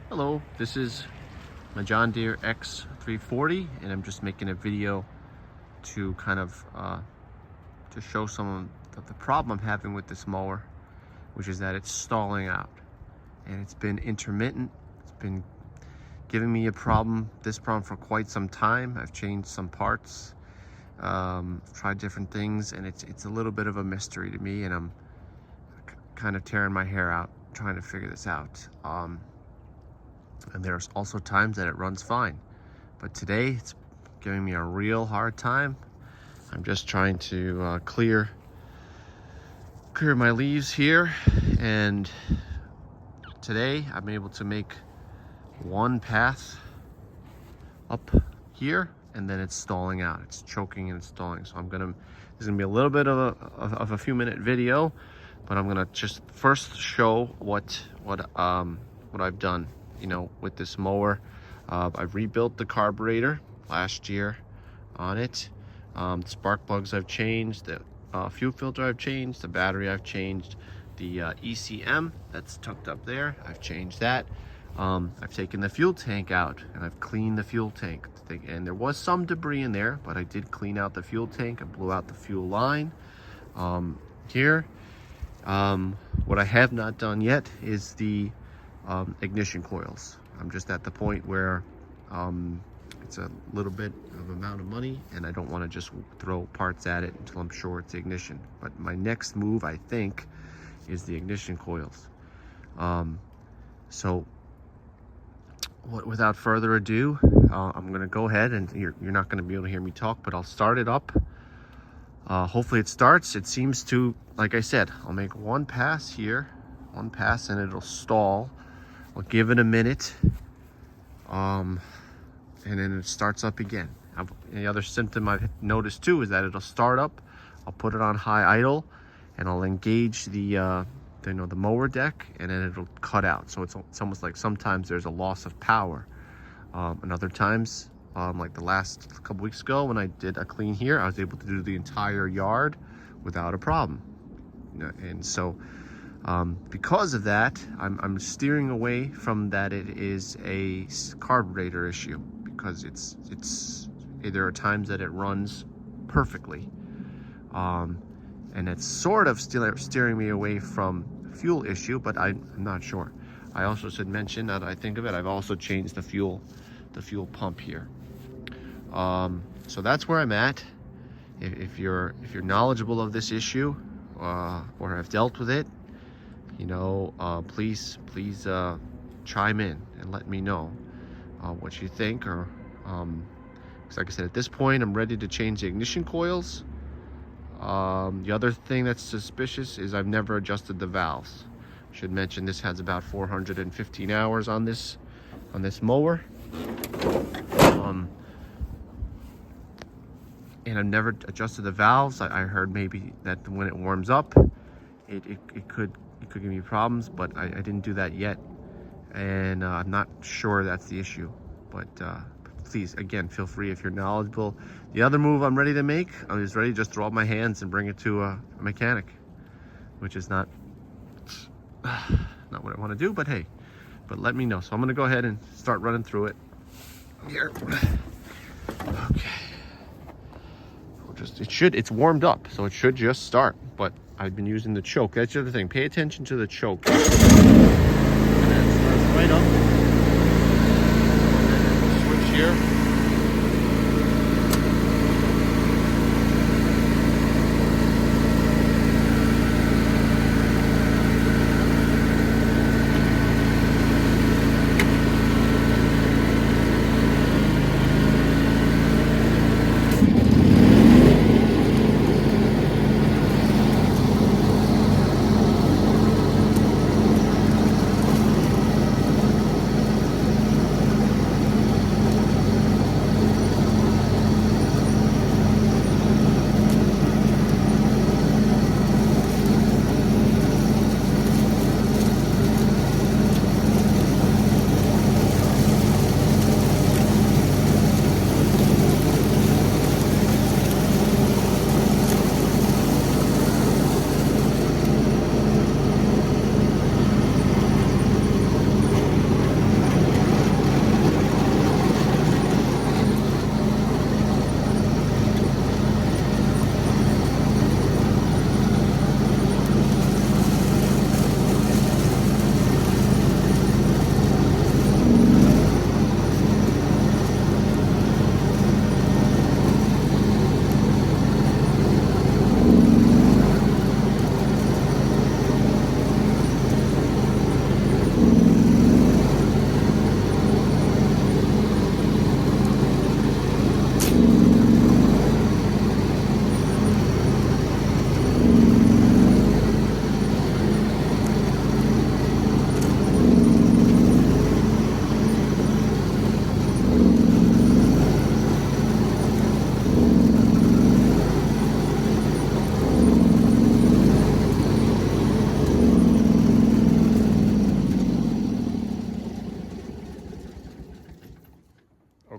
Hello, this is my John Deere X340 and I'm just making a video to kind of to show some of the problem I'm having with this mower, which is that it's stalling out and it's been intermittent. It's been giving me this problem for quite some time. I've changed some parts, tried different things, and it's a little bit of a mystery to me, and I'm kind of tearing my hair out trying to figure this out. And there's also times that it runs fine, but today it's giving me a real hard time. I'm just trying to clear my leaves here, and today I'm able to make one pass up here, and then it's stalling out. It's choking and it's stalling. So this is gonna be a little bit of a few minute video, but I'm gonna just first show what I've done, with this mower. I've rebuilt the carburetor last year on it. The spark plugs I've changed, the fuel filter I've changed, the battery I've changed, the ECM that's tucked up there, I've changed that. I've taken the fuel tank out and I've cleaned the fuel tank, and there was some debris in there, but I did clean out the fuel tank and blew out the fuel line here. What I have not done yet is the ignition coils. I'm just at the point where it's a little bit of amount of money and I don't want to just throw parts at it until I'm sure it's the ignition. But my next move, I think, is the ignition coils. So without further ado, I'm going to go ahead, and you're not going to be able to hear me talk, but I'll start it up. Hopefully it starts. It seems to, like I said, I'll make one pass here, and it'll stall. I'll give it a minute, and then it starts up again. The other symptom I've noticed too is that it'll start up, I'll put it on high idle, and I'll engage the mower deck, and then it'll cut out. So it's almost like sometimes there's a loss of power, and other times, like the last couple weeks ago when I did a clean here, I was able to do the entire yard without a problem. And so because of that, I'm steering away from that it is a carburetor issue, because there are times that it runs perfectly, and it's sort of still steering me away from fuel issue, but I'm not sure. I also should mention, now that I think of it, I've also changed the fuel pump here. So that's where I'm at. If you're knowledgeable of this issue, or have dealt with it, please chime in and let me know what you think, or because like I said, at this point I'm ready to change the ignition coils. The other thing that's suspicious is I've never adjusted the valves. Should mention this has about 415 hours on this mower, and I've never adjusted the valves. I heard maybe that when it warms up, it could give me problems, but I didn't do that yet, and I'm not sure that's the issue. But please, again, feel free if you're knowledgeable. The other move I'm ready to make, I'm just ready to just throw up my hands and bring it to a mechanic, which is not what I want to do, but hey, let me know. So I'm going to go ahead and start running through it here. Okay. It's warmed up, so it should just start, but I've been using the choke. That's the other thing. Pay attention to the choke. And then it starts right up. And then switch here.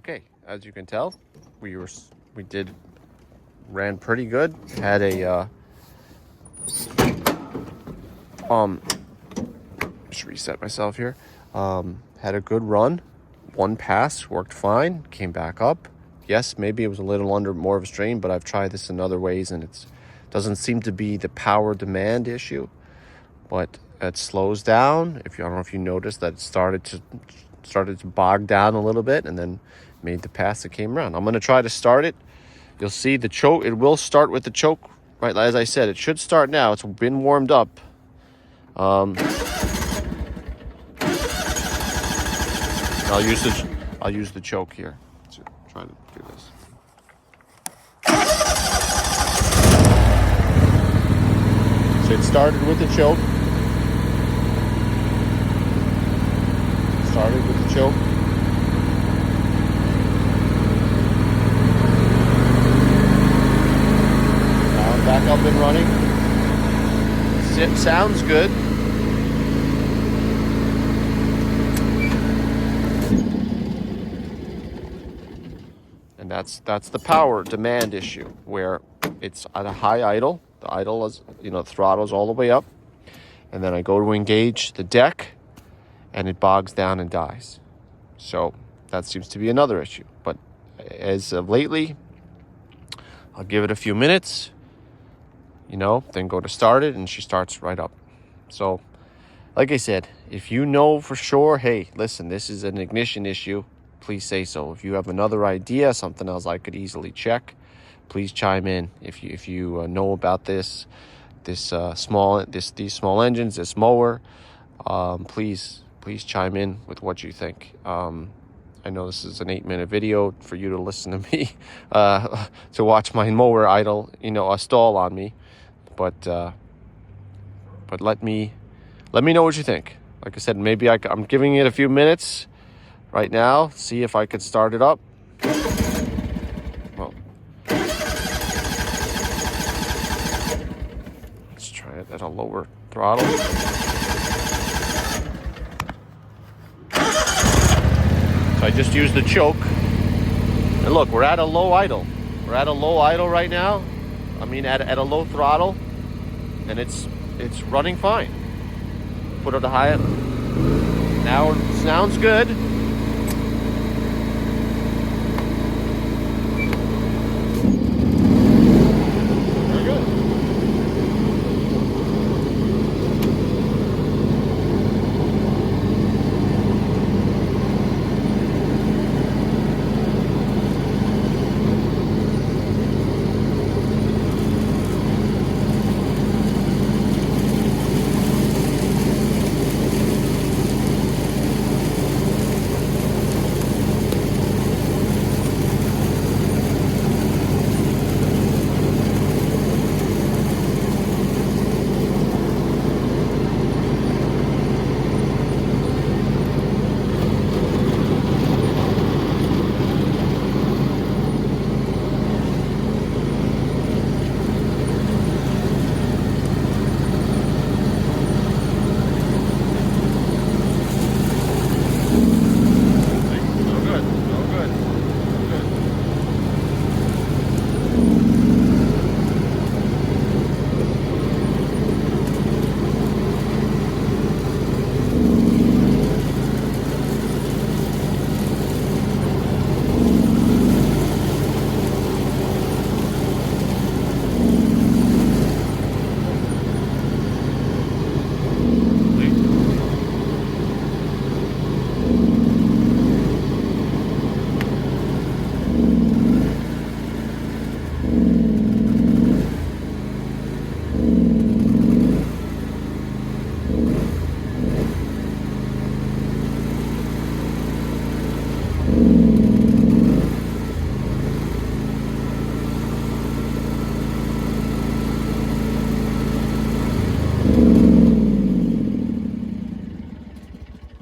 Okay, as you can tell, we ran pretty good. Had a just reset myself here. Had a good run. One pass worked fine. Came back up. Yes, maybe it was a little under more of a strain, but I've tried this in other ways, and it doesn't seem to be the power demand issue. But it slows down. I don't know if you noticed that it started to bog down a little bit, and then made the pass that came around. I'm going to try to start it. You'll see the choke. It will start with the choke, right? As I said, it should start now. It's been warmed up. I'll use the choke here to try to do this. So it started with the choke. Started with the choke. Now I'm back up and running. It sounds good. And that's the power demand issue, where it's at a high idle. The idle is, the throttle's all the way up. And then I go to engage the deck, and it bogs down and dies. So that seems to be another issue. But as of lately, I'll give it a few minutes, then go to start it, and she starts right up. So, like I said, if you know for sure, hey, listen, this is an ignition issue, please say so. If you have another idea, something else I could easily check, please chime in. If you know about these small engines, this mower, please chime in with what you think. I know this is an 8-minute video for you to listen to me, to watch my mower idle, stall on me, but let me know what you think. Like I said, maybe I'm giving it a few minutes right now, see if I could start it up. Well, let's try it at a lower throttle. So I just used the choke. And look, we're at a low idle. We're at a low idle right now. At a low throttle. And it's running fine. Put it to high. Now it sounds good. Very good.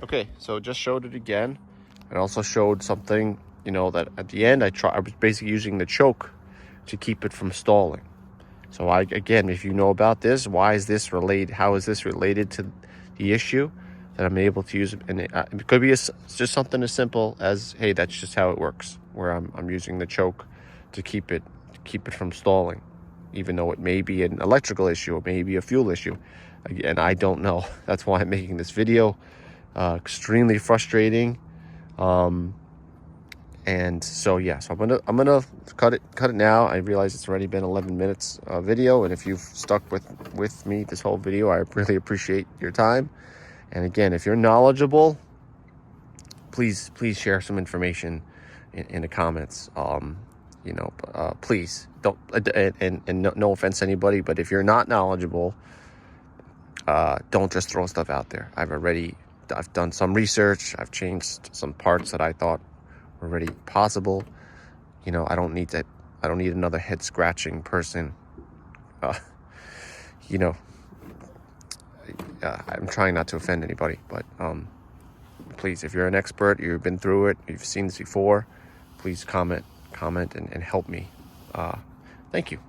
Okay, so just showed it again. And also showed something, that at the end I was basically using the choke to keep it from stalling. So again, if you know about this, how is this related to the issue? that I'm able to use. And it could be just something as simple as, hey, that's just how it works, where I'm using the choke to keep it from stalling, even though it may be an electrical issue, or maybe a fuel issue. Again, I don't know. That's why I'm making this video. Extremely frustrating. And so yeah, so I'm gonna cut it now. I realize it's already been 11 minutes video, and if you've stuck with me this whole video, I really appreciate your time. And again, if you're knowledgeable, please share some information in the comments. You know, please don't. And no offense to anybody, but if you're not knowledgeable, don't just throw stuff out there. I've done some research. I've changed some parts that I thought were already possible. You know, I don't need another head scratching person. You know, I'm trying not to offend anybody, but please, if you're an expert, you've been through it, you've seen this before, please comment and help me. Thank you.